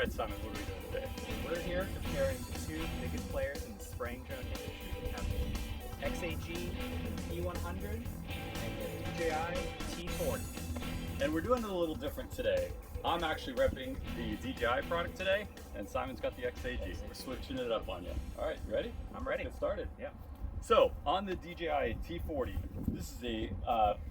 right, Simon, what are we doing today? We're here comparing the two biggest players in the spraying drone industry. We have the XAG P100 and the DJI T40. And we're doing it a little different today. I'm actually repping the DJI product today, and Simon's got the XAG. We're switching it up on you. All right, you ready? I'm ready. Let's get started. Yeah. So, on the DJI T40, this is a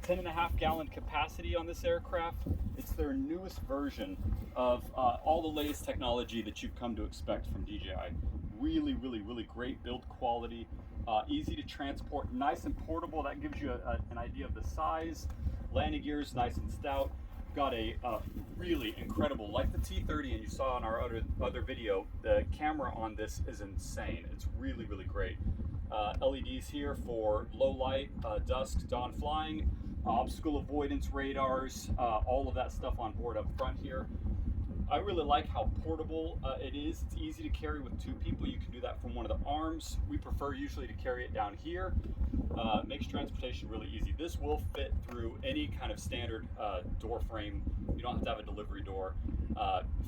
10.5 gallon capacity on this aircraft. It's their newest version of all the latest technology that you've come to expect from DJI. Really, really, really great build quality, easy to transport, nice and portable. That gives you an idea of the size. Landing gears, nice and stout. Got a really incredible, like the T30, and you saw in our other video, the camera on this is insane. It's really, really great. LEDs here for low light, dusk, dawn flying, obstacle avoidance radars, all of that stuff on board up front here. I really like how portable it is. It's easy to carry with two people. You can do that from one of the arms. We prefer usually to carry it down here. Makes transportation really easy. This will fit through any kind of standard door frame. You don't have to have a delivery door.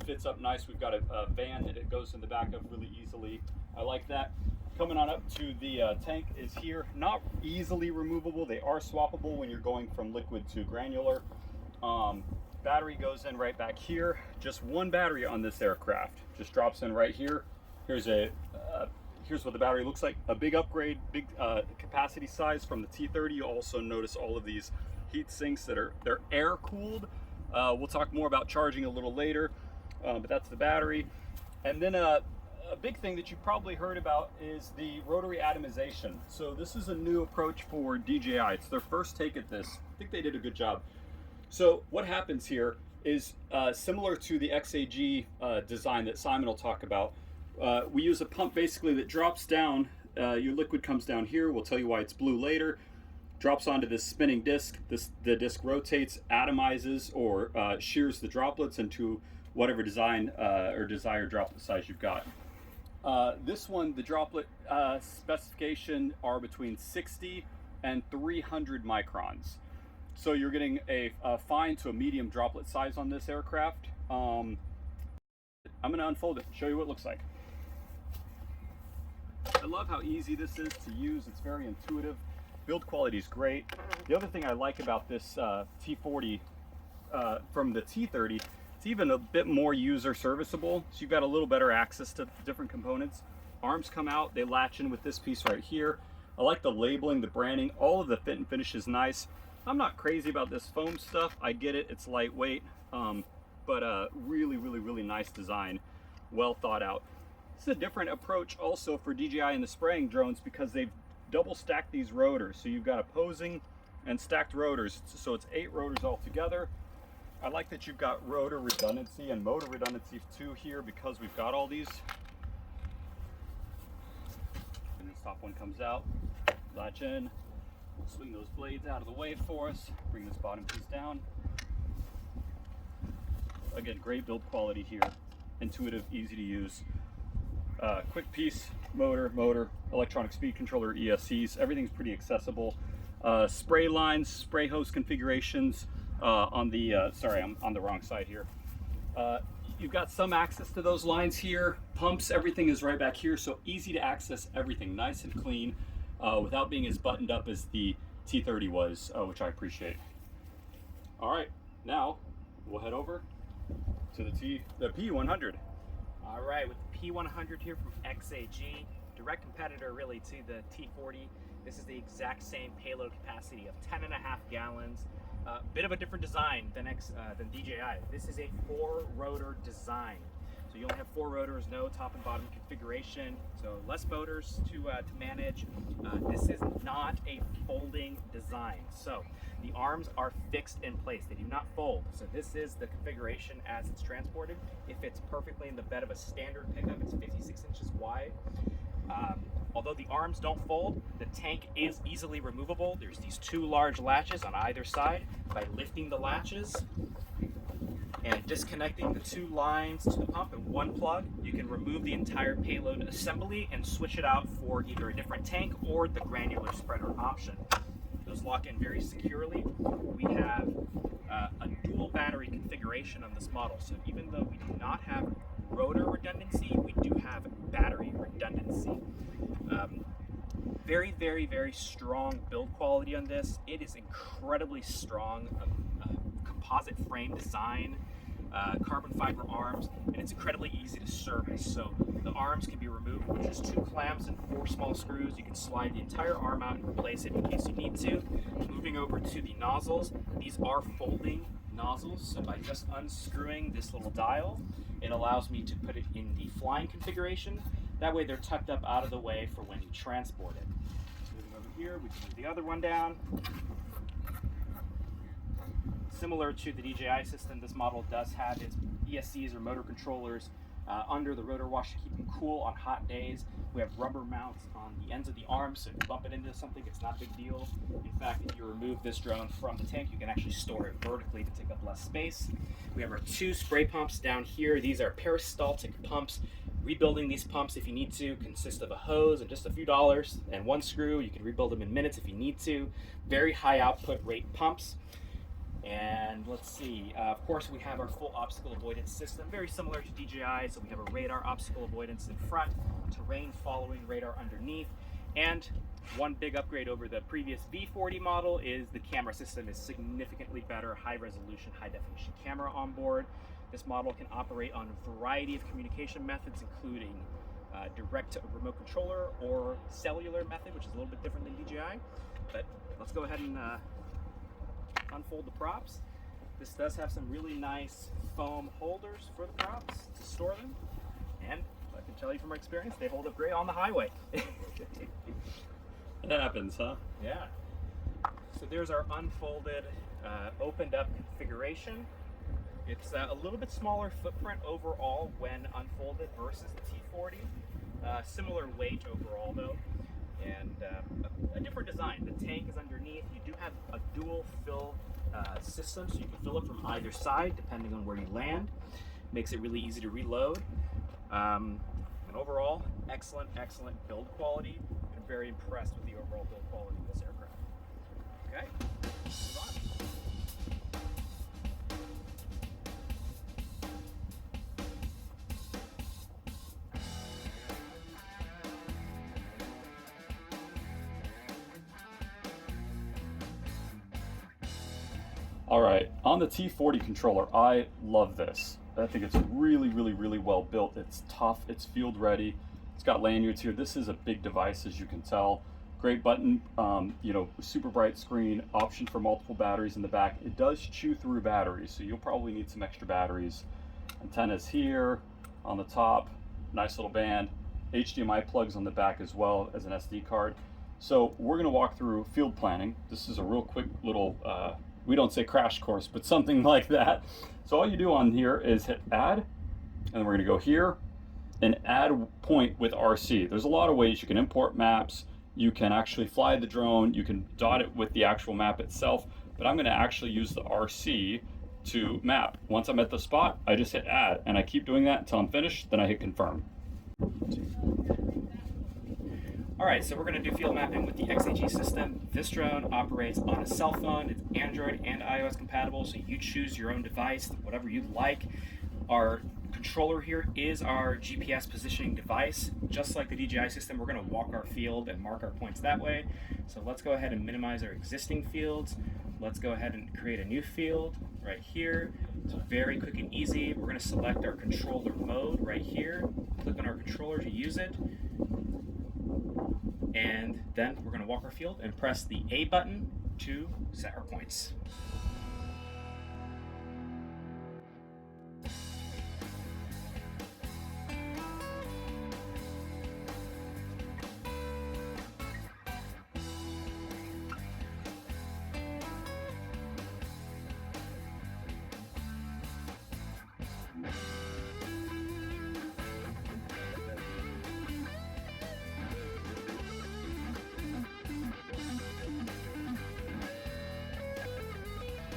Fits up nice. We've got a van that it goes in the back of really easily. I like that. Coming on up to the tank is here. Not easily removable. They are swappable when you're going from liquid to granular. Battery goes in right back here. Just one battery on this aircraft. Just drops in right here. Here's what the battery looks like. A big upgrade, big capacity size from the T30. You also notice all of these heat sinks that they're air cooled. We'll talk more about charging a little later, but that's the battery. And then a big thing that you probably heard about is the rotary atomization. So this is a new approach for DJI. It's their first take at this. I think they did a good job. So what happens here is similar to the XAG design that Simon will talk about. We use a pump basically that drops down. Your liquid comes down here. We'll tell you why it's blue later. Drops onto this spinning disc. The disc rotates, atomizes, or shears the droplets into whatever design or desired droplet size you've got. This one, the droplet specification are between 60 and 300 microns. So you're getting a fine to a medium droplet size on this aircraft. I'm going to unfold it, show you what it looks like. I love how easy this is to use. It's very intuitive. Build quality is great. The other thing I like about this T40 from the T30, it's even a bit more user serviceable. So you've got a little better access to different components. Arms come out, they latch in with this piece right here. I like the labeling, the branding, all of the fit and finish is nice. I'm not crazy about this foam stuff. I get it, it's lightweight, but really, really, really nice design, well thought out. This is a different approach also for DJI in the spraying drones because they've double stacked these rotors. So you've got opposing and stacked rotors. So it's 8 rotors all together. I like that you've got rotor redundancy and motor redundancy too here because we've got all these. And this top one comes out, latch in. We'll swing those blades out of the way for us, bring this bottom piece down. Again, great build quality here. Intuitive, easy to use. Quick piece, motor, electronic speed controller, ESCs, everything's pretty accessible. Spray lines, spray hose configurations on the, sorry, I'm on the wrong side here. You've got some access to those lines here. Pumps, everything is right back here, so easy to access everything, nice and clean. Without being as buttoned up as the T30 was, which I appreciate. All right, now we'll head over to the P100. All right, with the P100 here from XAG, direct competitor really to the T40. This is the exact same payload capacity of 10.5 gallons. Bit of a different design than DJI. This is a 4-rotor design. So you only have 4 rotors, no top and bottom configuration, so less motors to manage. This is not a folding design. So the arms are fixed in place. They do not fold. So this is the configuration as it's transported. It fits perfectly in the bed of a standard pickup. It's 56 inches wide. Although the arms don't fold, the tank is easily removable. There's these 2 large latches on either side. By lifting the latches and disconnecting the 2 lines to the pump in one plug, you can remove the entire payload assembly and switch it out for either a different tank or the granular spreader option. Those lock in very securely. We have a dual battery configuration on this model, so even though we do not have rotor redundancy, we do have battery redundancy. Very, very, very strong build quality on this. It is incredibly strong, composite frame design, carbon fiber arms, and it's incredibly easy to service. So the arms can be removed with just 2 clamps and 4 small screws. You can slide the entire arm out and replace it in case you need to. Moving over to the nozzles, these are folding nozzles, so by just unscrewing this little dial, it allows me to put it in the flying configuration. That way they're tucked up out of the way for when you transport it. Moving over here, we can move the other one down. Similar to the DJI system, this model does have its ESCs or motor controllers under the rotor wash to keep them cool on hot days. We have rubber mounts on the ends of the arms, so if you bump it into something, it's not a big deal. In fact, if you remove this drone from the tank, you can actually store it vertically to take up less space. We have our 2 spray pumps down here. These are peristaltic pumps. Rebuilding these pumps, if you need to, consists of a hose and just a few dollars and 1 screw. You can rebuild them in minutes if you need to. Very high output rate pumps. And let's see, of course we have our full obstacle avoidance system, very similar to DJI. So we have a radar obstacle avoidance in front, terrain following radar underneath, and one big upgrade over the previous V40 model is the camera system is significantly better, high resolution, high definition camera on board. This model can operate on a variety of communication methods, including direct to a remote controller or cellular method, which is a little bit different than DJI. But let's go ahead and unfold the props. This does have some really nice foam holders for the props to store them, and I can tell you from my experience, they hold up great on the highway. It happens, huh? Yeah. So there's our unfolded, opened up configuration. It's a little bit smaller footprint overall when unfolded versus the T40. Similar weight overall though, and a different design. The tank is underneath. You do have a dual fill system, so you can fill it from either side depending on where you land. Makes it really easy to reload. And overall, excellent build quality. I'm very impressed with the overall build quality of this aircraft. Okay, move on. All right, on the T40 controller, I love this. I think it's really well built. It's tough, it's field ready. It's got lanyards here. This is a big device, as you can tell. Great button, super bright screen, option for multiple batteries in the back. It does chew through batteries, so you'll probably need some extra batteries. Antennas here on the top, nice little band. HDMI plugs on the back as well as an SD card. So we're gonna walk through field planning. This is a real quick little, we don't say crash course, but something like that. So all you do on here is hit add, and we're gonna go here and add point with RC. There's a lot of ways you can import maps, you can actually fly the drone, you can dot it with the actual map itself, but I'm gonna actually use the RC to map. Once I'm at the spot, I just hit add, and I keep doing that until I'm finished, then I hit confirm. All right, so we're going to do field mapping with the XAG system. This drone operates on a cell phone. It's Android and iOS compatible, so you choose your own device, whatever you'd like. Our controller here is our GPS positioning device. Just like the DJI system, we're going to walk our field and mark our points that way. So let's go ahead and minimize our existing fields. Let's go ahead and create a new field right here. It's very quick and easy. We're going to select our controller mode right here. Click on our controller to use it. And then we're going to walk our field and press the A button to set our points.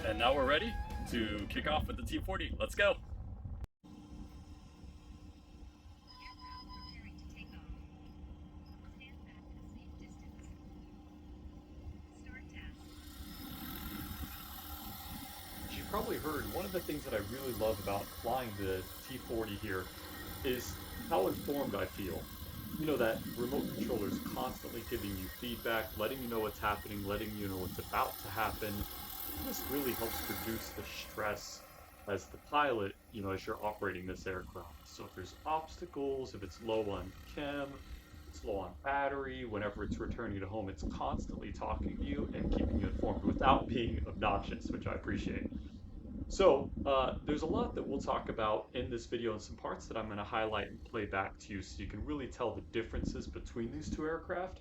And now we're ready to kick off with the T40. Let's go. As you probably heard, one of the things that I really love about flying the T40 here is how informed I feel. You know, that remote controller is constantly giving you feedback, letting you know what's happening, letting you know what's about to happen. This really helps reduce the stress as the pilot, you know, as you're operating this aircraft. So if there's obstacles, if it's low on chem, it's low on battery, whenever it's returning to home, it's constantly talking to you and keeping you informed without being obnoxious, which I appreciate. So there's a lot that we'll talk about in this video and some parts that I'm going to highlight and play back to you so you can really tell the differences between these two aircraft.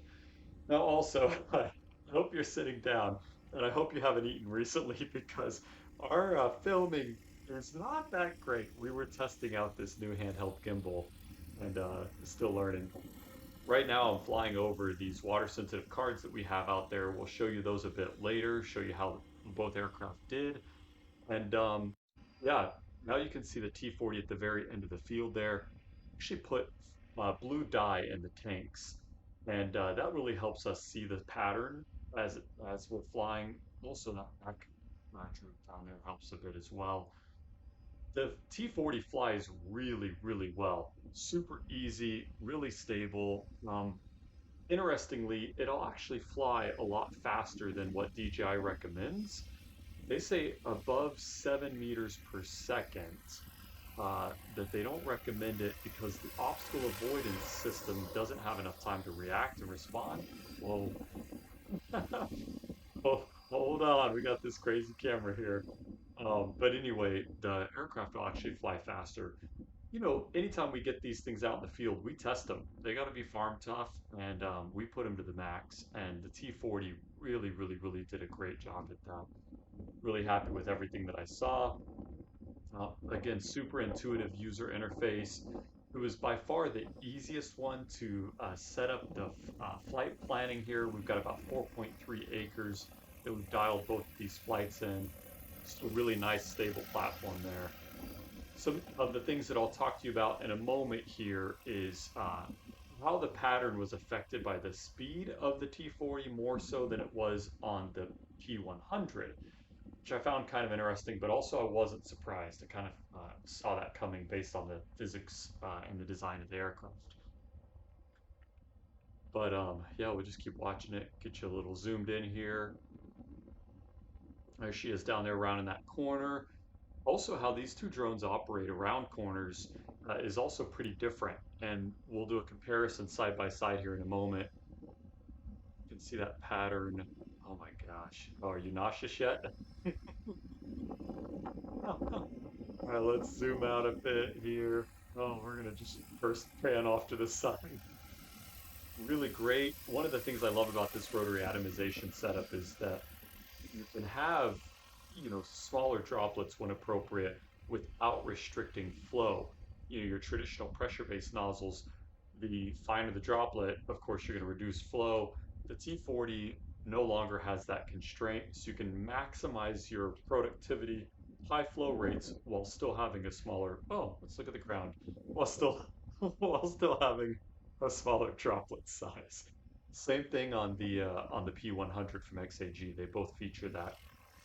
Now, also, I hope you're sitting down and I hope you haven't eaten recently because our filming is not that great. We were testing out this new handheld gimbal and still learning. Right now, I'm flying over these water sensitive cards that we have out there. We'll show you those a bit later, show you how both aircraft did. And yeah, now you can see the T40 at the very end of the field there. Actually put blue dye in the tanks, and that really helps us see the pattern as we're flying. Also, that back droop down there helps a bit as well. The T40 flies really, really well. Super easy, really stable. Interestingly, it'll actually fly a lot faster than what DJI recommends. They say above 7 meters per second, that they don't recommend it because the obstacle avoidance system doesn't have enough time to react and respond. Whoa. Oh, hold on, we got this crazy camera here. But anyway, the aircraft will actually fly faster. You know, anytime we get these things out in the field, we test them. They got to be farm tough, and we put them to the max. And the T40 really, really, really did a great job at that. Really happy with everything that I saw. Again, super intuitive user interface. It was by far the easiest one to set up the flight planning here. We've got about 4.3 acres that we've dialed both these flights in. Just a really nice, stable platform there. Some of the things that I'll talk to you about in a moment here is how the pattern was affected by the speed of the T40 more so than it was on the P100, which I found kind of interesting, but also I wasn't surprised. I kind of saw that coming based on the physics and the design of the aircraft. But yeah, we'll just keep watching it, get you a little zoomed in here. There she is down there around in that corner. Also, how these two drones operate around corners is also pretty different. And we'll do a comparison side by side here in a moment. You can see that pattern. Oh my gosh. Oh, are you nauseous yet? All right, let's zoom out a bit here. Oh, we're gonna just first pan off to the side. Really great. One of the things I love about this rotary atomization setup is that you can have, you know, smaller droplets when appropriate without restricting flow. You know, your traditional pressure-based nozzles, the finer the droplet, of course, you're going to reduce flow. The T40 no longer has that constraint, so you can maximize your productivity, high flow rates, while still having a smaller, oh, let's look at the ground, while still, while still having a smaller droplet size. Same thing on the P100 from XAG. They both feature that.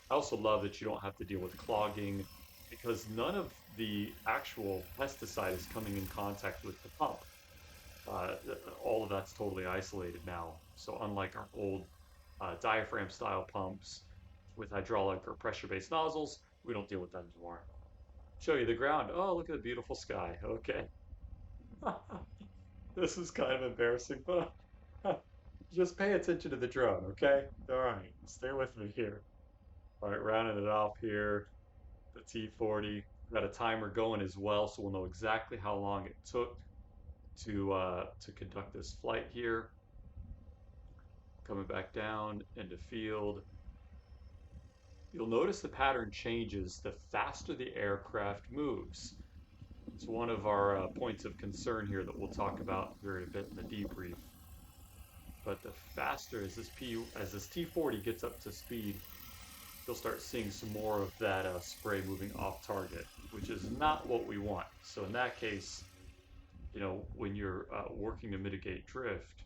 I also love that you don't have to deal with clogging because none of the actual pesticide is coming in contact with the pump. Uh, all of that's totally isolated now. So unlike our old diaphragm style pumps with hydraulic or pressure based nozzles, we don't deal with that anymore. Show you the ground. Oh, look at the beautiful sky. Okay. This is kind of embarrassing, but just pay attention to the drone, okay? All right, stay with me here. All right, rounding it off here, the T40. Got a timer going as well, so we'll know exactly how long it took to conduct this flight here. Coming back down into field. You'll notice the pattern changes the faster the aircraft moves. It's one of our points of concern here that we'll talk about here in a bit in the debrief. But the faster as this T40 gets up to speed, you'll start seeing some more of that spray moving off target, which is not what we want. So in that case, you know, when you're working to mitigate drift,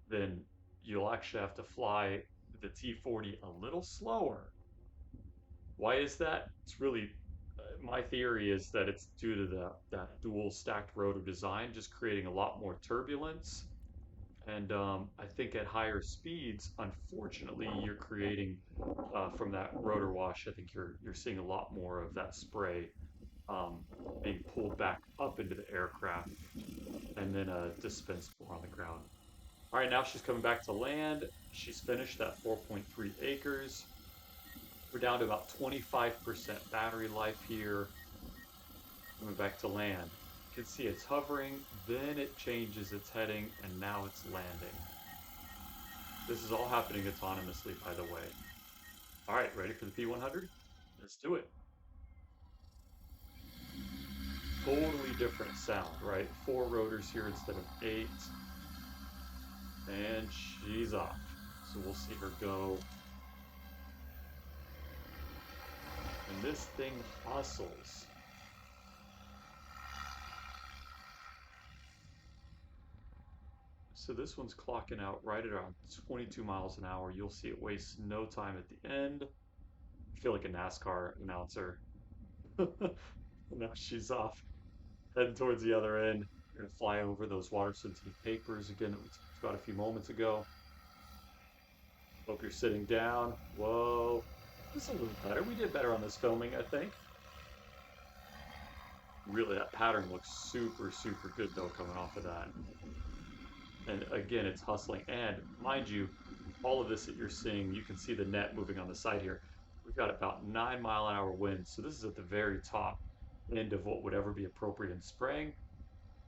then you'll actually have to fly the T40 a little slower. Why is that? It's really my theory is that it's due to that dual stacked rotor design, just creating a lot more turbulence. And I think at higher speeds, unfortunately, you're creating from that rotor wash. I think you're seeing a lot more of that spray um, being pulled back up into the aircraft and then dispensed more on the ground. All right, now she's coming back to land. She's finished that 4.3 acres. We're down to about 25% battery life here. Coming back to land. You can see it's hovering, then it changes its heading, and now it's landing. This is all happening autonomously, by the way. All right, ready for the P100? Let's do it. Totally different sound, right? 4 rotors here instead of 8. And she's off. So we'll see her go. And this thing hustles. So this one's clocking out right at around 22 miles an hour. You'll see it wastes no time at the end. I feel like a NASCAR announcer. Now she's off, heading towards the other end. We're gonna fly over those water sensitive papers again that we talked about a few moments ago. Hope you're sitting down. Whoa, this is a little better. We did better on this filming, I think. Really, that pattern looks super, super good though, coming off of that. And again, it's hustling. And mind you, all of this that you're seeing, you can see the net moving on the side here. We've got about 9-mile-an-hour winds. So this is at the very top end of what would ever be appropriate in spraying.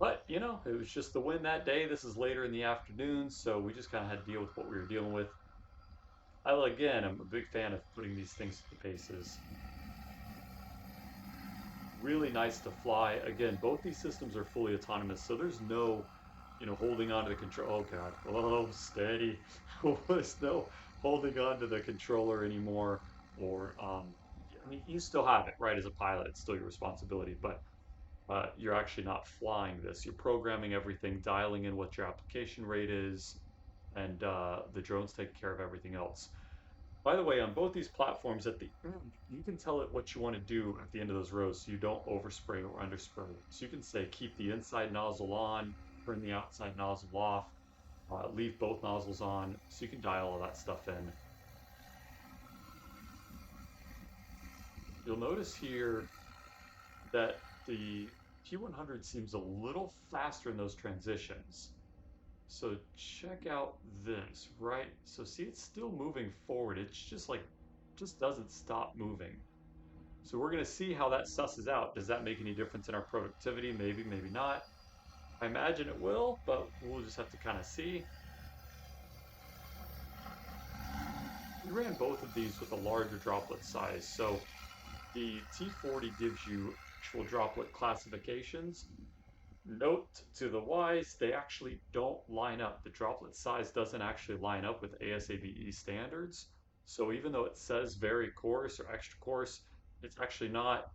But, you know, it was just the wind that day. This is later in the afternoon, so we just kind of had to deal with what we were dealing with. Again, I'm a big fan of putting these things to the paces. Really nice to fly. Again, both these systems are fully autonomous, so there's no, you know, holding on to the control. Oh God, oh, steady. There's no holding on to the controller anymore. Or, I mean, you still have it, right? As a pilot, it's still your responsibility, but you're actually not flying this. You're programming everything, dialing in what your application rate is, and the drone's taking care of everything else. By the way, on both these platforms, at the end, you can tell it what you want to do at the end of those rows so you don't overspray or underspray. So you can say keep the inside nozzle on, turn the outside nozzle off, leave both nozzles on, so you can dial all that stuff in. You'll notice here that the P100 seems a little faster in those transitions. So check out this, right? So see, it's still moving forward. It's just like, just doesn't stop moving. So we're gonna see how that susses out. Does that make any difference in our productivity? Maybe, maybe not. I imagine it will, but we'll just have to kind of see. We ran both of these with a larger droplet size. So the T40 gives you actual droplet classifications. Note to the wise, they actually don't line up. The droplet size doesn't actually line up with ASABE standards. So even though it says very coarse or extra coarse, it's actually not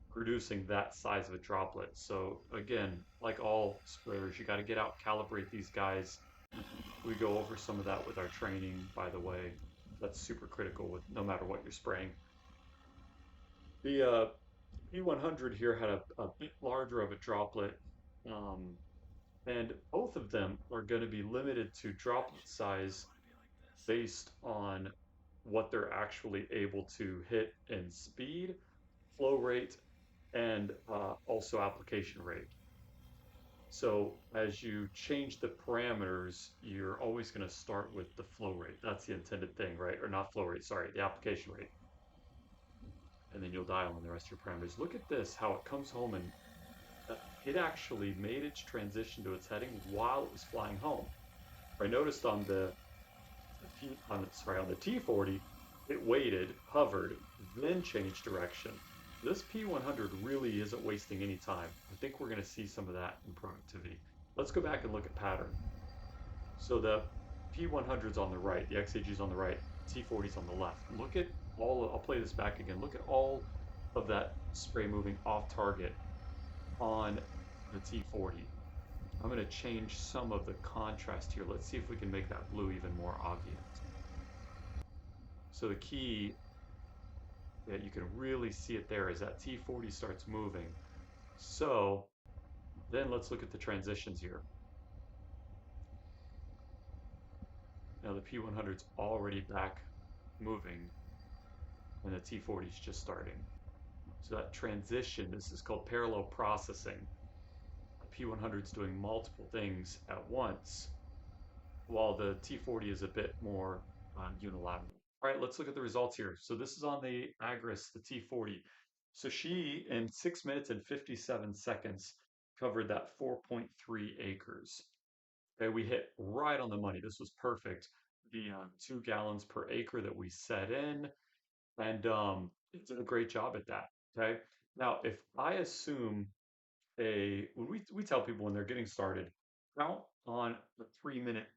producing that size of a droplet. So again, like all sprayers, you got to get out, calibrate these guys. We go over some of that with our training, by the way. That's super critical with no matter what you're spraying. The P100 here had a bit larger of a droplet, and both of them are going to be limited to droplet size based on what they're actually able to hit in speed, flow rate, and also application rate. So as you change the parameters, you're always going to start with the flow rate. That's the intended thing, right? Or not flow rate, sorry, the application rate. And then you'll dial in the rest of your parameters. Look at this, how it comes home and it actually made its transition to its heading while it was flying home. I noticed on the T40, it waited, hovered, then changed direction. This P100 really isn't wasting any time. I think we're going to see some of that in productivity. Let's go back and look at pattern. So the P100's on the right, the XAG's on the right, T40's on the left. Look at all, I'll play this back again. Look at all of that spray moving off target on the T40. I'm going to change some of the contrast here. Let's see if we can make that blue even more obvious. So the key Yeah, you can really see it there as that T40 starts moving. So then let's look at the transitions here. Now the P100's already back moving and the T40 is just starting. So that transition, this is called parallel processing. The P100's doing multiple things at once, while the T40 is a bit more unilateral. All right, let's look at the results here. So this is on the Agris, the T40. So she, in 6 minutes and 57 seconds, covered that 4.3 acres. Okay, we hit right on the money. This was perfect. The 2 gallons per acre that we set in, and it did a great job at that. Okay, now if I assume when we tell people when they're getting started, count on a 3-minute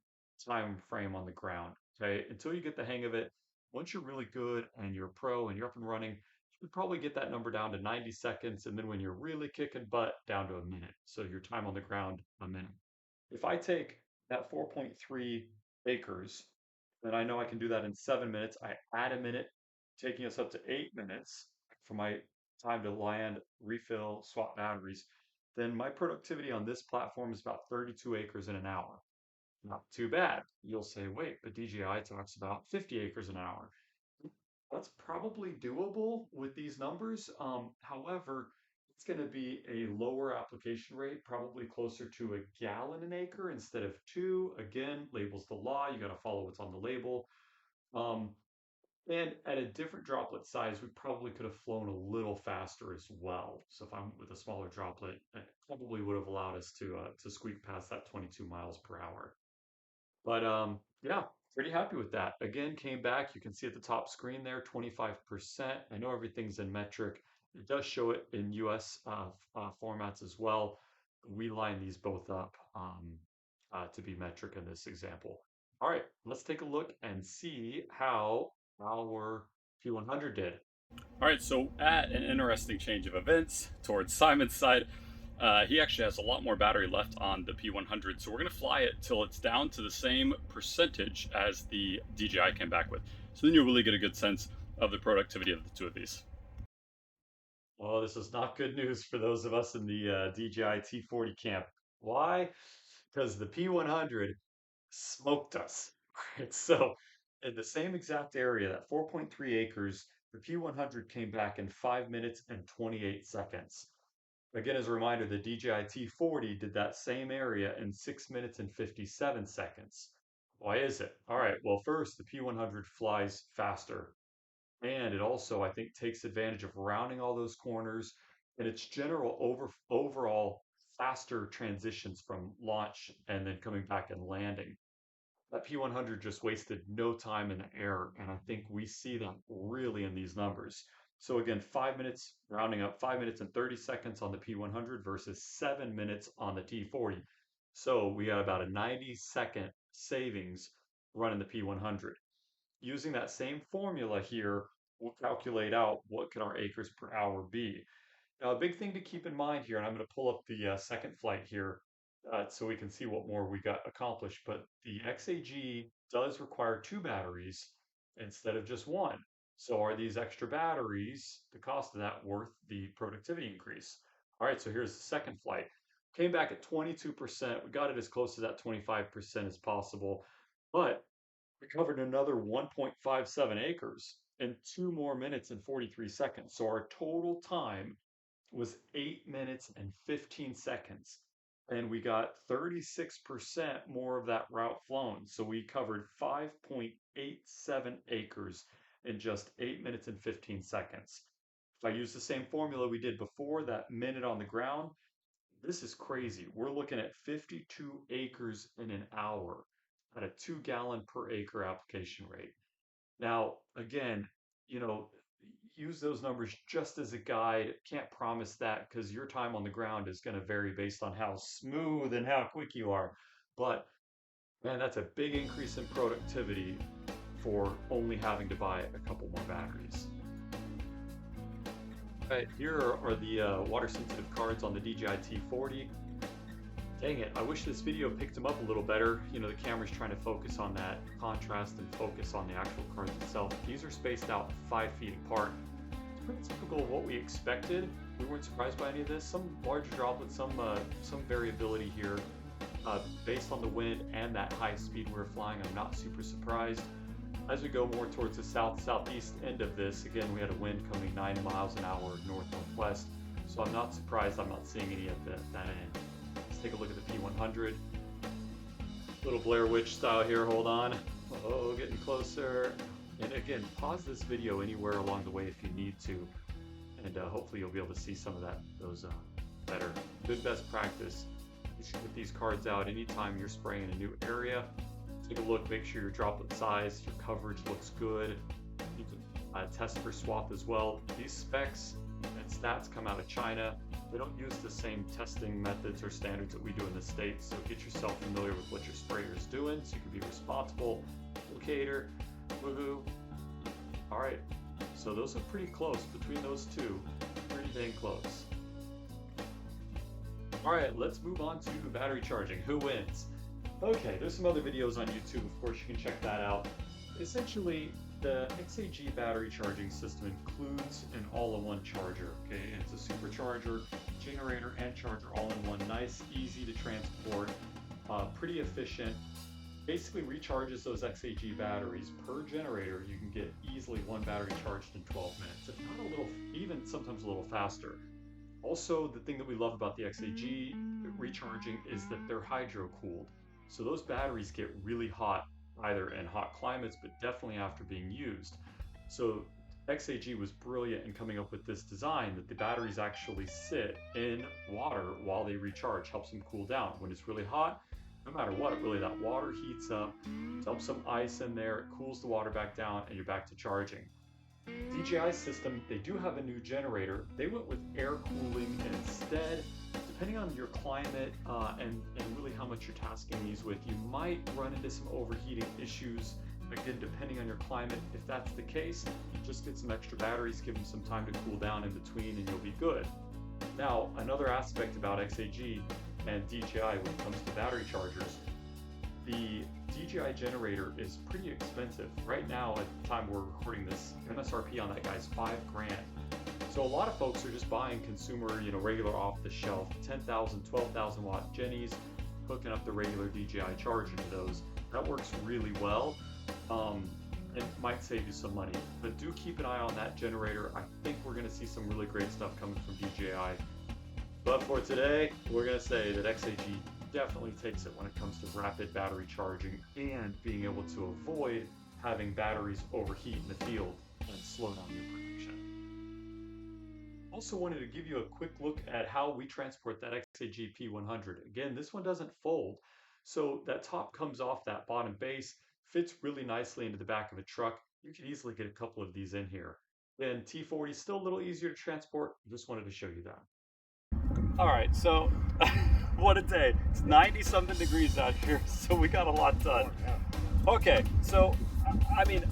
time frame on the ground. Okay, until you get the hang of it. Once you're really good and you're a pro and you're up and running, you can probably get that number down to 90 seconds, and then when you're really kicking butt, down to a minute. So your time on the ground, a minute. If I take that 4.3 acres, then I know I can do that in 7 minutes. I add a minute, taking us up to 8 minutes for my time to land, refill, swap batteries. Then my productivity on this platform is about 32 acres in an hour. Not too bad. You'll say, wait, but DJI talks about 50 acres an hour. That's probably doable with these numbers. However, it's going to be a lower application rate, probably closer to a gallon an acre instead of 2. Again, label's the law. You got to follow what's on the label. And at a different droplet size, we probably could have flown a little faster as well. So if I'm with a smaller droplet, it probably would have allowed us to squeak past that 22 miles per hour. But yeah, pretty happy with that. Again, came back. You can see at the top screen there, 25%. I know everything's in metric. It does show it in US formats as well. We line these both up to be metric in this example. All right, let's take a look and see how our P100 did. All right, so at an interesting change of events towards Simon's side, he actually has a lot more battery left on the P100, so we're going to fly it till it's down to the same percentage as the DJI came back with. So then you'll really get a good sense of the productivity of the two of these. Well, this is not good news for those of us in the DJI T40 camp. Why? Because the P100 smoked us. Right, so in the same exact area, that 4.3 acres, the P100 came back in 5 minutes and 28 seconds. Again, as a reminder, the DJI T40 did that same area in 6 minutes and 57 seconds. Why is it? All right, well, first, the P100 flies faster. And it also, I think, takes advantage of rounding all those corners and its general overall faster transitions from launch and then coming back and landing. That P100 just wasted no time in the air, and I think we see that really in these numbers. So again, 5 minutes, rounding up, 5 minutes and 30 seconds on the P100 versus 7 minutes on the T40. So we got about a 90-second savings running the P100. Using that same formula here, we'll calculate out what can our acres per hour be. Now, a big thing to keep in mind here, and I'm going to pull up the second flight here so we can see what more we got accomplished, but the XAG does require 2 batteries instead of just 1. So are these extra batteries, the cost of that, worth the productivity increase? All right, so here's the second flight. Came back at 22%. We got it as close to that 25% as possible, but we covered another 1.57 acres in 2 more minutes and 43 seconds. So our total time was 8 minutes and 15 seconds. And we got 36% more of that route flown. So we covered 5.87 acres in just 8 minutes and 15 seconds. If I use the same formula we did before, that minute on the ground, this is crazy. We're looking at 52 acres in an hour at a 2 gallon per acre application rate. Now, again, use those numbers just as a guide. Can't promise that because your time on the ground is going to vary based on how smooth and how quick you are. But man, that's a big increase in productivity for only having to buy a couple more batteries. All right, here are the water sensitive cards on the DJI T40. Dang it, I wish this video picked them up a little better. The camera's trying to focus on that contrast and focus on the actual cards itself. These are spaced out 5 feet apart. pretty typical of what we expected. We weren't surprised by any of this. Some larger droplets, some variability here. Based on the wind and that high speed we were flying, I'm not super surprised. As we go more towards the southeast end of this, again, we had a wind coming 9 miles an hour north-northwest, so I'm not surprised I'm not seeing any at that end. Let's take a look at the P100. Little Blair Witch style here, hold on. Oh, getting closer. And again, pause this video anywhere along the way if you need to, and hopefully you'll be able to see some of those better. Good best practice. You should get these cards out anytime you're spraying in a new area. Take a look, make sure your droplet size, your coverage looks good. You can test for swap as well. These specs and stats come out of China. They don't use the same testing methods or standards that we do in the States, so get yourself familiar with what your sprayer is doing so you can be responsible. Applicator, woohoo. All right, so those are pretty close between those two, pretty dang close. All right, let's move on to battery charging. Who wins? Okay, there's some other videos on YouTube, of course you can check that out. Essentially, the XAG battery charging system includes an all-in-one charger, okay? And it's a supercharger, generator, and charger all in one. Nice, easy to transport, pretty efficient. Basically recharges those XAG batteries per generator. You can get easily one battery charged in 12 minutes, if not a little, even sometimes a little faster. Also, the thing that we love about the XAG recharging is that they're hydro-cooled. So those batteries get really hot, either in hot climates, but definitely after being used. So XAG was brilliant in coming up with this design that the batteries actually sit in water while they recharge, helps them cool down. When it's really hot, no matter what, really that water heats up, dump some ice in there, it cools the water back down, and you're back to charging. DJI system, they do have a new generator. They went with air cooling instead. Depending on your climate and really how much you're tasking these with, you might run into some overheating issues. Again, depending on your climate, if that's the case, just get some extra batteries, give them some time to cool down in between, and you'll be good. Now, another aspect about XAG and DJI when it comes to battery chargers, the DJI generator is pretty expensive. Right now, at the time we're recording this, MSRP on that guy's $5 grand. So a lot of folks are just buying consumer, regular off-the-shelf 10,000, 12,000 watt Jennies, hooking up the regular DJI charger to those. That works really well. It might save you some money, but do keep an eye on that generator. I think we're going to see some really great stuff coming from DJI. But for today, we're going to say that XAG definitely takes it when it comes to rapid battery charging and being able to avoid having batteries overheat in the field and slow down your production. Also wanted to give you a quick look at how we transport that XAG P100. Again, this one doesn't fold, so that top comes off that bottom base, fits really nicely into the back of a truck. You could easily get a couple of these in here. Then T40 is still a little easier to transport. Just wanted to show you that. All right, so what a day. It's 90 something degrees out here, so we got a lot done. Okay, so I mean,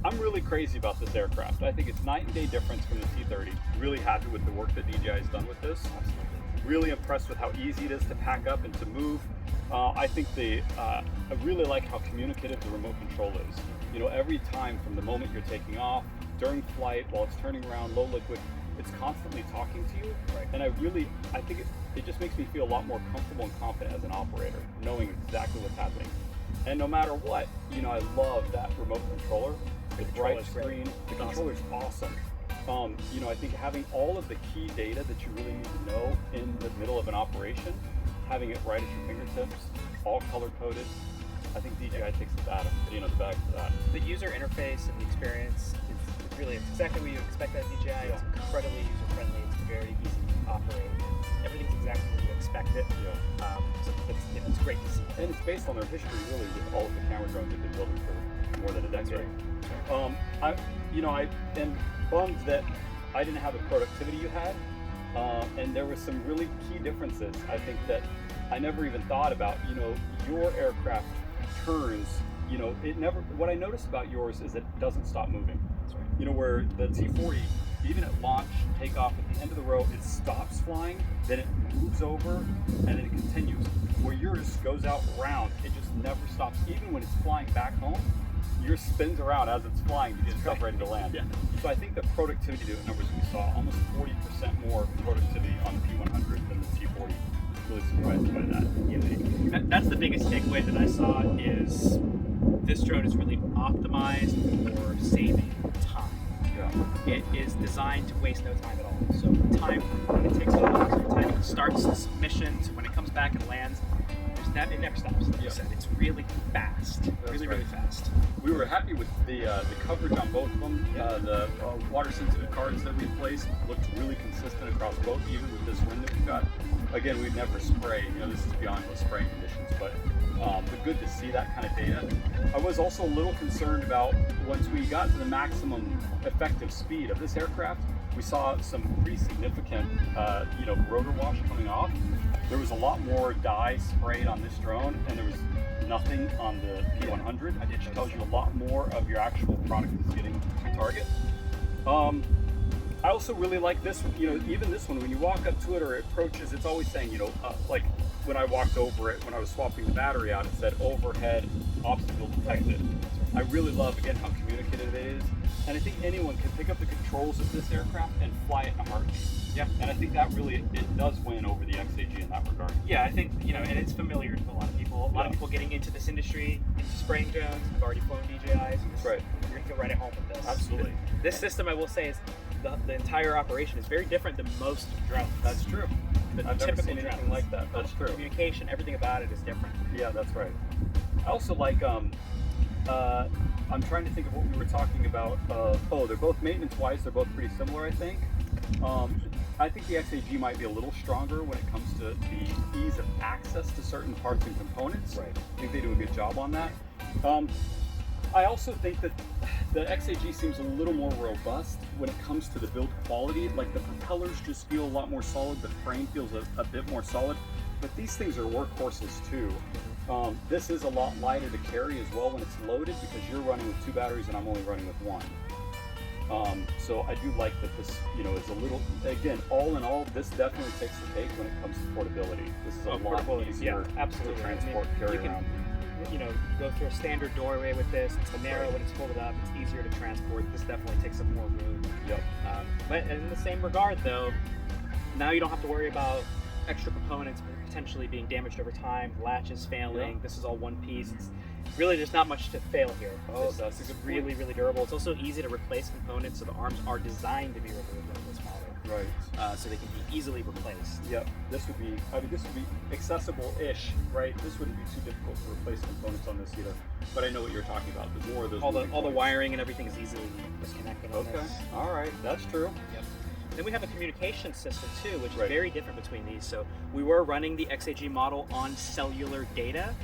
I'm really crazy about this aircraft. I think it's night and day difference from the T30. Really happy with the work that DJI has done with this. Absolutely. Really impressed with how easy it is to pack up and to move. I think I really like how communicative the remote control is. Every time from the moment you're taking off, during flight, while it's turning around, low liquid, it's constantly talking to you. Right. And I think it just makes me feel a lot more comfortable and confident as an operator, knowing exactly what's happening. And no matter what, I love that remote controller. The bright screen, the controller's awesome. I think having all of the key data that you really need to know in the middle of an operation, having it right at your fingertips, all color-coded, I think DJI takes the bag for that. The user interface and the experience is really exactly what you expect at DJI. Yeah. It's incredibly user-friendly. It's very easy to operate. Everything's exactly what you expect it. Yeah. So it's great to see. And it's based on their history, really, with all of the camera drones they've been building for more than a decade. Right. I am bummed that I didn't have the productivity you had, and there were some really key differences. I think that I never even thought about. Your aircraft turns. What I noticed about yours is it doesn't stop moving. That's right. Where the T40, even at launch, takeoff, at the end of the row, it stops flying, then it moves over, and then it continues. Where yours goes out round, it just never stops. Even when it's flying back home, yours spins around as it's flying to get stuff ready to land. Yeah. So I think the productivity numbers we saw, almost 40% more productivity on the P100 than the T40. Really surprised by that. Yeah, that's the biggest takeaway that I saw is this drone is really optimized for saving time. Yeah. It is designed to waste no time at all. So time when it takes off, so time it starts this mission to when it comes back and lands, it never stops. Like you said, it's really fast. Really fast. We were happy with the coverage on both of them. The water-sensitive cards that we placed looked really consistent across both, even with this wind that we've got. Again, we'd never spray. You know, this is beyond those spraying conditions, but good to see that kind of data. I was also a little concerned about once we got to the maximum effective speed of this aircraft, we saw some pretty significant, rotor wash coming off. There was a lot more dye sprayed on this drone, and there was nothing on the P100, which tells you a lot more of your actual product is getting to target. I also really like this, even this one, when you walk up to it or it approaches, it's always saying, like when I walked over it, when I was swapping the battery out, it said overhead obstacle detected. I really love, again, how communicative it is. And I think anyone can pick up the controls of this aircraft and fly it in a heartbeat. Yeah. And I think that really, it does win over the XAG in that regard. Yeah, I think, and it's familiar to a lot of people. A lot of people getting into this industry, into spraying drones, have already flown DJIs. That's right. You're going to feel right at home with this. Absolutely. This system, I will say, is the entire operation is very different than most drones. That's true. I've never seen anything like that. That's true. Communication, everything about it is different. Yeah, that's right. I also like, I'm trying to think of what we were talking about. They're both maintenance-wise, they're both pretty similar, I think. I think the XAG might be a little stronger when it comes to the ease of access to certain parts and components. Right. I think they do a good job on that. I also think that the XAG seems a little more robust when it comes to the build quality. Like the propellers just feel a lot more solid, the frame feels a bit more solid, but these things are workhorses too. This is a lot lighter to carry as well when it's loaded because you're running with 2 batteries and I'm only running with 1. So I do like that this, is a little, again, all in all, this definitely takes the cake when it comes to portability. This is a lot easier to transport, carry around. Go through a standard doorway with this. It's narrow when it's folded up. It's easier to transport. This definitely takes up more room. Yep. But in the same regard, though, now you don't have to worry about extra components potentially being damaged over time, latches failing. This is all one piece. It's really there's not much to fail here. That's a good point. Really, really durable. It's also easy to replace components, so the arms are designed to be removed on this model. Right. So they can be easily replaced. Yep. This would be accessible-ish, right? This wouldn't be too difficult to replace components on this either. But I know what you're talking about. The more of those all the wiring and everything is easily disconnected on this. All right. That's true. Yep. Then we have a communication system too, which is very different between these. So we were running the XAG model on cellular data,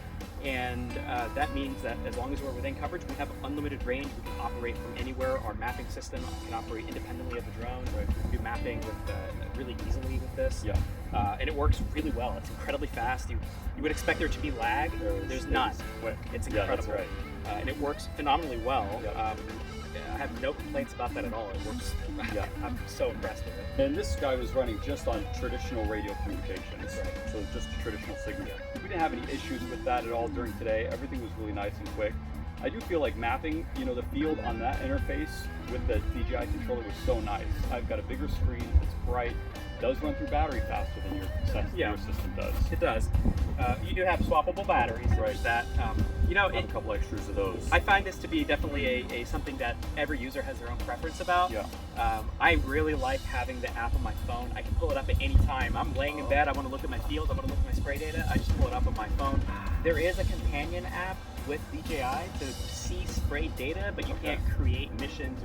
and that means that as long as we're within coverage, we have unlimited range. We can operate from anywhere. Our mapping system can operate independently of the drone. We can do mapping with really easily with this. Yeah. And it works really well. It's incredibly fast. You would expect there to be lag. There's none. It's incredible. Yeah, that's right. And it works phenomenally well. Yeah. I have no complaints about that at all. It works. Yeah. I'm so impressed with it. And this guy was running just on traditional radio communications, so just traditional signal. We didn't have any issues with that at all during today. Everything was really nice and quick. I do feel like mapping, the field on that interface with the DJI controller was so nice. I've got a bigger screen, it's bright, does run through battery faster than your system does. It does. You do have swappable batteries. Right. That a couple extras of those. I find this to be definitely a something that every user has their own preference about. Yeah. I really like having the app on my phone. I can pull it up at any time. I'm laying in bed. I want to look at my field. I want to look at my spray data. I just pull it up on my phone. There is a companion app with DJI to see spray data, but you can't create missions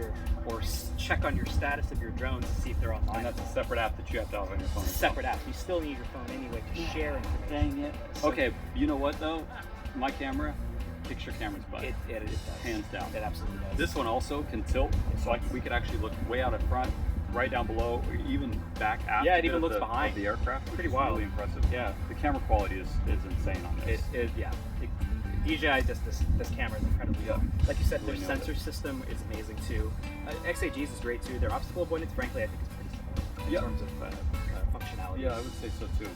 or check on your status of your drones to see if they're online. And that's a separate app that you have to have on your phone. Separate app. You still need your phone anyway to share information. Dang it. Okay, you know what though? My camera kicks your camera's butt. It does. Hands down. It absolutely does. This one also can tilt, so we could actually look way out in front, right down below, or even back after. Yeah, it even looks behind of the aircraft. Pretty wild. Really impressive. Yeah. The camera quality is insane on this. DJI does this camera is incredibly well. Like you said, Really their sensor system is amazing too. XAG's is great too. Their obstacle avoidance, frankly, I think is pretty similar in terms of functionality. Yeah, I would say so too.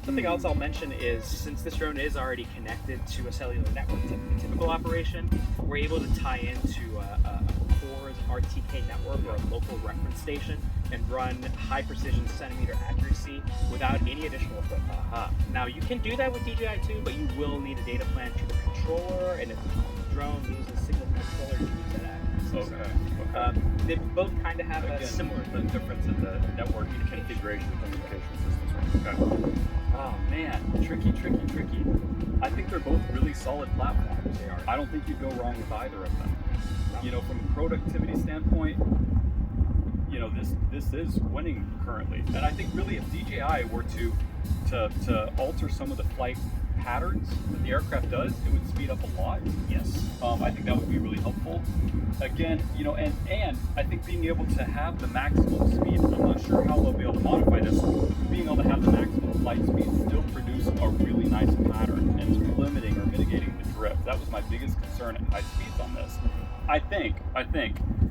Something else I'll mention is, since this drone is already connected to a cellular network, typical operation, we're able to tie into a CORS RTK network or a local reference station and run high precision centimeter accuracy without any additional equipment. Now you can do that with DJI too, but you will need a data plan to the controller, and if the drone loses signal from the controller, you lose that accuracy. Okay. They both kind of have a similar the difference in the network configuration of communication systems. Okay. Oh man, tricky. I think they're both really solid platforms. They are. I don't think you'd go wrong with either of them. You know, from a productivity standpoint, you know, this is winning currently. And I think really if DJI were to alter some of the flight patterns that the aircraft does, it would speed up a lot. Yes. I think that would be really helpful. Again, you know, and I think being able to have the maximum speed, I'm not sure how they'll be able to modify this, being able to have the maximum flight speed still produce a really nice pattern and is limiting or mitigating the drift. That was my biggest concern at high speeds on this. I think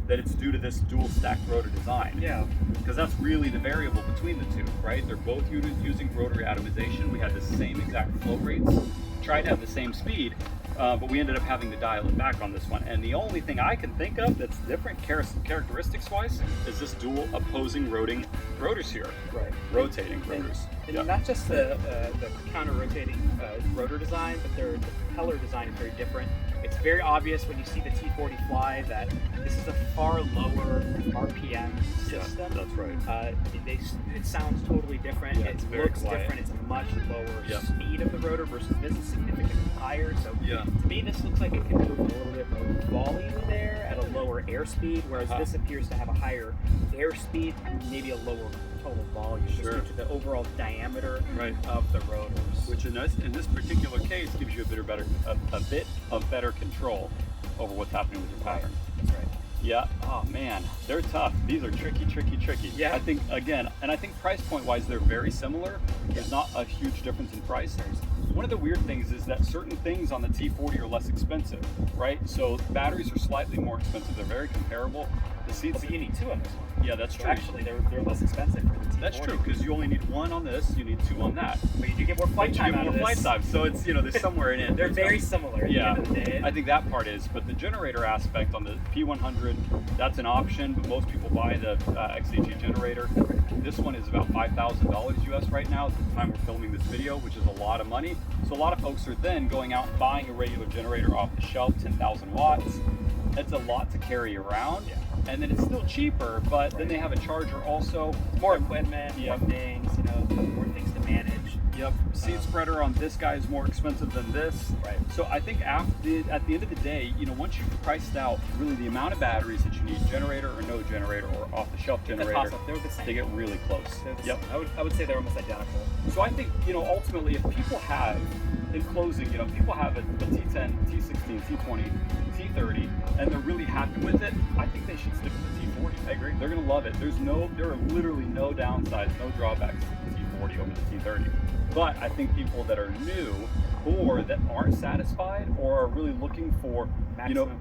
that it's due to this dual stacked rotor design. Yeah. Because that's really the variable between the two, right? They're both using rotary atomization. We had the same exact flow rates, tried to have the same speed, but we ended up having to dial it back on this one. And the only thing I can think of that's different characteristics-wise is this dual opposing rotors here. Right. Rotating rotors. And not just the counter-rotating rotor design, but the propeller design is very different. It's very obvious when you see the T40 fly that this is a far lower RPM system. Yeah, that's right. It sounds totally different. Yeah, it it's very looks quiet. different. It's a much lower Yeah. speed of the rotor versus this is significantly higher. So Yeah. to me, this looks like it can move a little bit more volume there at a lower airspeed, whereas this appears to have a higher airspeed, maybe a lower total volume, just Sure. due to the overall diameter Right. of the rotors. Which in this particular case gives you a bit of better control over what's happening with your pattern. That's right. Yeah. Oh man, they're tough. These are tricky. Yeah. I think again, and I think price point wise, they're very similar. There's not a huge difference in price. One of the weird things is that certain things on the T40 are less expensive, right? So batteries are slightly more expensive. They're very comparable. The seats. But you need two on this one. Yeah, that's So true. actually, they're less expensive for the T40. That's true because you only need one on this. You need two on that. But you do get more flight time out of more this. flight time. So it's there's somewhere in it. They're very similar. Yeah, At the end of the day. I think that part is, but the generator aspect on the P100, that's an option, but most people buy the XAG generator. This one is about $5,000 US right now at the time we're filming this video, which is a lot of money. So a lot of folks are then going out and buying a regular generator off the shelf, 10,000 watts. It's a lot to carry around. Yeah. And then it's still cheaper, but then they have a charger also. More equipment, more things, more things to manage. Yep. Seat spreader on this guy is more expensive than this. Right. So I think at the end of the day, once you've priced out really the amount of batteries that you need, generator or no generator or off-the-shelf generator, They're the same. they get really close. They're the Yep. same. I would say they're almost identical. So I think, ultimately, if people have, in closing, people have a T10, T16, T20, T30, and they're really happy with it, I think they should stick with the T40. I agree. They're going to love it. There are literally no downsides, no drawbacks to the T40 over the T30. But I think people that are new or that aren't satisfied or are really looking for maximum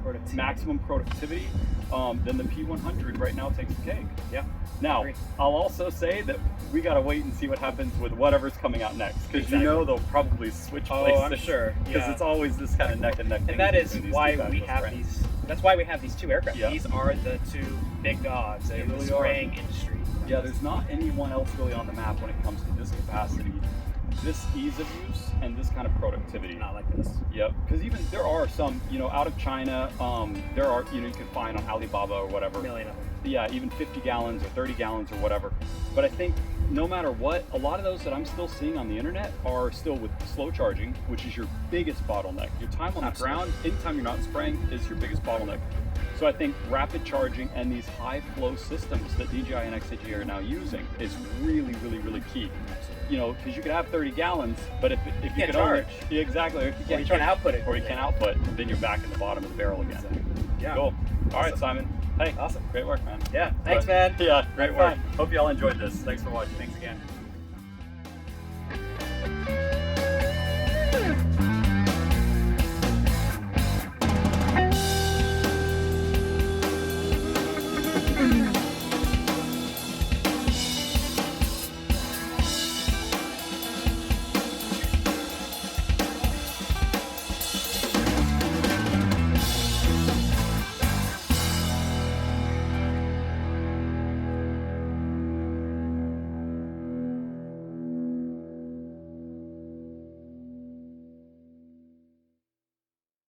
productivity, then the P100 right now takes the cake. Yeah. Now, I'll also say that we got to wait and see what happens with whatever's coming out next, because they'll probably switch places. Oh, I'm sure. Because it's always this kind of neck and neck thing. And that is between these why two we fabulous have brands. these. That's why we have these two aircraft. Yeah. These are the two big dogs in the really spraying industry. Yeah, there's not anyone else really on the map when it comes to this capacity, this ease of use, and this kind of productivity. Not like this. Yep, because even there are some, out of China, there are, you can find on Alibaba or whatever. A million of them. Yeah, even 50 gallons or 30 gallons or whatever. But I think no matter what, a lot of those that I'm still seeing on the internet are still with slow charging, which is your biggest bottleneck. Your time on the ground, anytime you're not spraying, is your biggest bottleneck. So I think rapid charging and these high flow systems that DJI and XAG are now using is really, really, really key. Because you could have 30 gallons, but if you can't can charge, only, exactly, if you can't output it, or you can't output, then you're back in the bottom of the barrel again. Exactly. Yeah. Cool. All right, Simon. Hey, Awesome. Great work, man. Yeah. Thanks, man. Yeah, great Have work. fun. Hope you all enjoyed this. Thanks for watching. Thanks again.